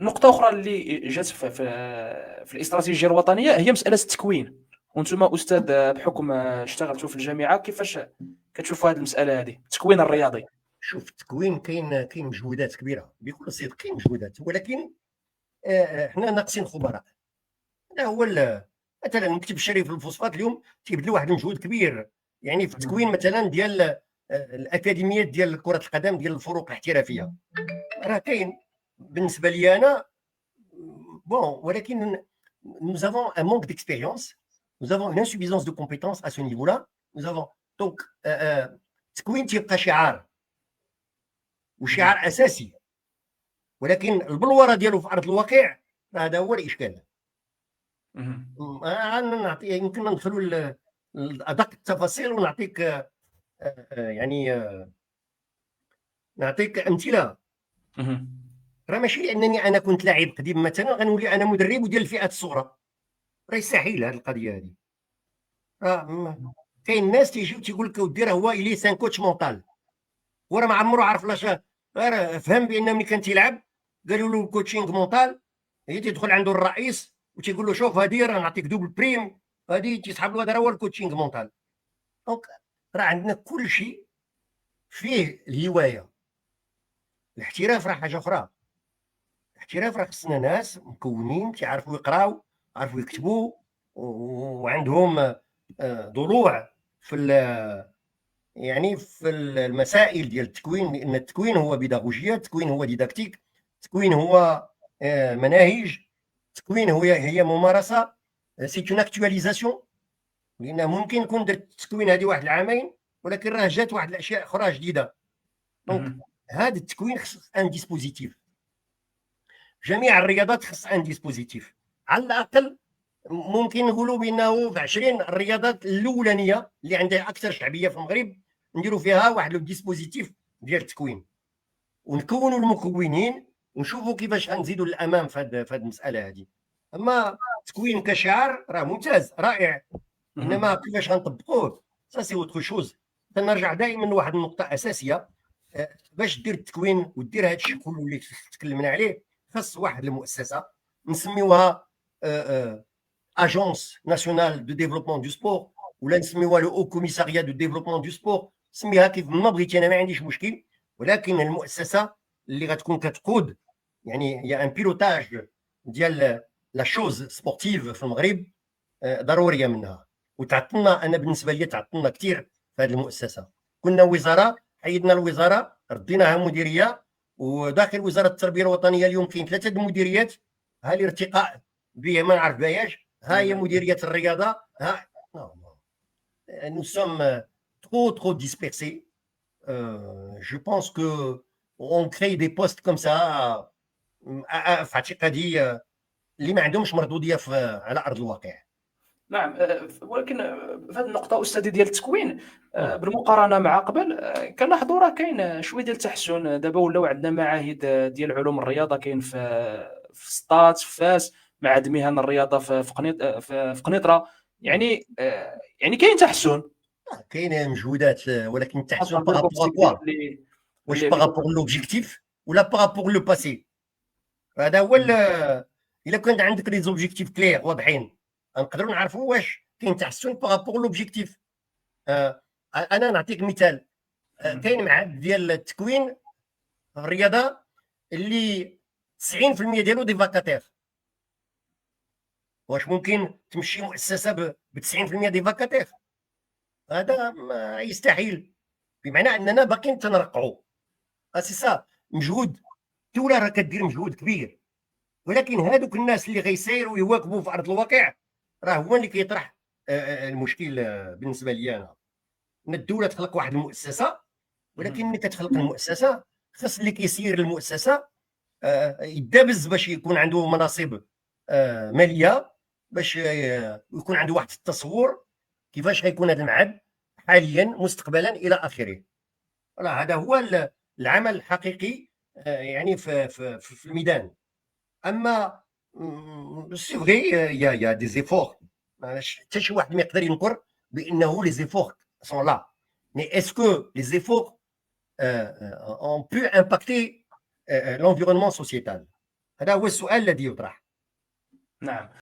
نقطة أخرى اللي جات في الاستراتيجية الوطنية هي مسألة التكوين. وانتم أستاذ بحكم اشتغلتوا في الجامعة، كيفاش كتشوفوا هذه المسألة هذه، التكوين الرياضي؟ شوف، التكوين كاين مجهودات كبيره بكل صدق، كاين مجهودات، ولكن احنا ناقصين خبراء. هذا هو مثلا مكتب الشريف للفوسفات اليوم تيبذل واحد المجهود كبير يعني في التكوين مثلا ديال الاكاديميات ديال كره القدم ديال الفروق الاحترافيه. راه كاين بالنسبه لي انا بون، ولكن nous avons un manque d'expérience, nous avons une insuffisance de compétences à ce niveau-là. Nous avons donc التكوين تيبقى شعار وشعار اساسي، ولكن البلوره ديالو في ارض الواقع هذا هو الاشكال. نعطي يمكن ندخلوا لادق التفاصيل ونعطيك يعني نعطيك امثله. راه ماشي لانني انا كنت لاعب قديم مثلا غنولي انا مدرب وديال الفئات الصغرى، راه يستحيل هذه القضيه هذه. كاين ناس تيجيو تيقول لك ودي راه هو الي سان كوتش مونطال، هو راه ما عمرو عرف لاش، راه فهم بان ملي كان تيلعب قالوا له كوتشينغ مونطال، هي تيدخل عنده الرئيس وتيقول له شوف هذه راه نعطيك دوبل بريم، هذه تيسحب له هذا هو الكوتشينغ مونطال. دونك راه عندنا كل شيء فيه الهوايه. الاحتراف راه حاجه اخرى. الاحتراف راه خصنا ناس مكونين تيعرفوا يقراو، عرفوا يكتبوا، وعندهم ضلوع في يعني في المسائل ديال التكوين، لان التكوين هو بيداغوجيه، التكوين هو ديداكتيك، التكوين هو مناهج، التكوين هي ممارسه، سي اون اكtualisation. لان ممكن يكون درت التكوين هذه واحد العامين ولكن راه جات واحد الاشياء اخرى جديده. دونك هذا التكوين خص ان ديسبوزيتيف. جميع الرياضات خص ان ديسبوزيتيف على الاقل. ممكن نقولوا بانه في 20 الرياضات الاولانيه اللي عندها اكثر شعبيه في المغرب نديروا فيها واحد الديسبوزيتيف ديال التكوين، ونكونوا المكونين ونشوفوا كيفاش غنزيدوا للامام في هذه المساله هذه. اما التكوين كشعار راه ممتاز رائع، انما كيفاش غنطبقوه سا سي اوتر شوز. تنرجع دائما لواحد النقطه اساسيه، باش دير التكوين ودير هذا الشيء كله اللي تكلمنا عليه خاص واحد المؤسسه نسميوها اجونس ناسيونال دو ديفلوبمون دو سبور، ولا نسميوها لو او كوميساريا دو ديفلوبمون دو سبور، سميها كيف ما بغيتي انا ما عنديش مشكل. ولكن المؤسسه اللي غتكون كتقود يعني هي ان بيلوتاج ديال لا شوز سبورتيف في المغرب ضروريه منها. وتعطلنا، انا بالنسبه لي تعطلنا كثير في هذه المؤسسه. كنا وزاره، حيدنا الوزاره رديناها مديريه، وداخل وزاره التربيه الوطنيه اليوم كاين 3 المديريات. ها الارتقاء بها ما نعرف بهاش، ها هي مديريه الرياضه، ها nous sommes trop dispersés. Je pense que on crée des postes comme ça في اعتقادي اللي ما عندهمش مردوديه على ارض الواقع. نعم. ولكن في هذه النقطة أستاذي ديال التكوين، بالمقارنة مع قبل كنلاحظوا راه كاين شوية ديال التحسن. دابا ولاو عندنا معاهد ديال علوم الرياضة، كاين في سطات، في فاس، معهد مهن الرياضة في قنيطرة. يعني كاين تحسن، كاين مجهودات، ولكن التحسن خاصة بارابور كوا؟ واش بارابور لوبجيكتيف ولا بارابور لو باسي؟ هذا هو الا كان عندك لي زوبجيكتيف كلير واضحين نقدروا نعرفوا واش كاين تحسن بارابور لوبجيكتيف. انا نعطيك مثال. كاين معهد ديال التكوين في الرياضه اللي 90% ديالو دي فاكاتير. واش ممكن تمشي مؤسسه ب 90% دي فاكاتير؟ هذا يستحيل، بمعنى اننا باقيين تنرقعوا. سي سا مجهود، الدوله راه كدير مجهود كبير، ولكن هذوك الناس اللي غيسيروا يواكبوا في ارض الواقع راه هو اللي كيطرح المشكل. بالنسبه لي انا ان الدوله تخلق واحد المؤسسه، ولكن ملي كتخلق المؤسسه خاص اللي كيسير المؤسسه يدابز باش يكون عنده مناصب ماليه، باش يكون عنده واحد التصور كيفاش غيكون هذا المعهد حاليا مستقبلا الى اخره. هذا هو العمل الحقيقي يعني في الميدان. اما سي فري يا دي زيفور، حتى شي واحد ما يقدر ينكر بانه لي زيفور سون لا، مي اسكو لي زيفور اون بو امباكتي l'environnement sociétal؟ هذا هو السؤال الذي يطرح. نعم.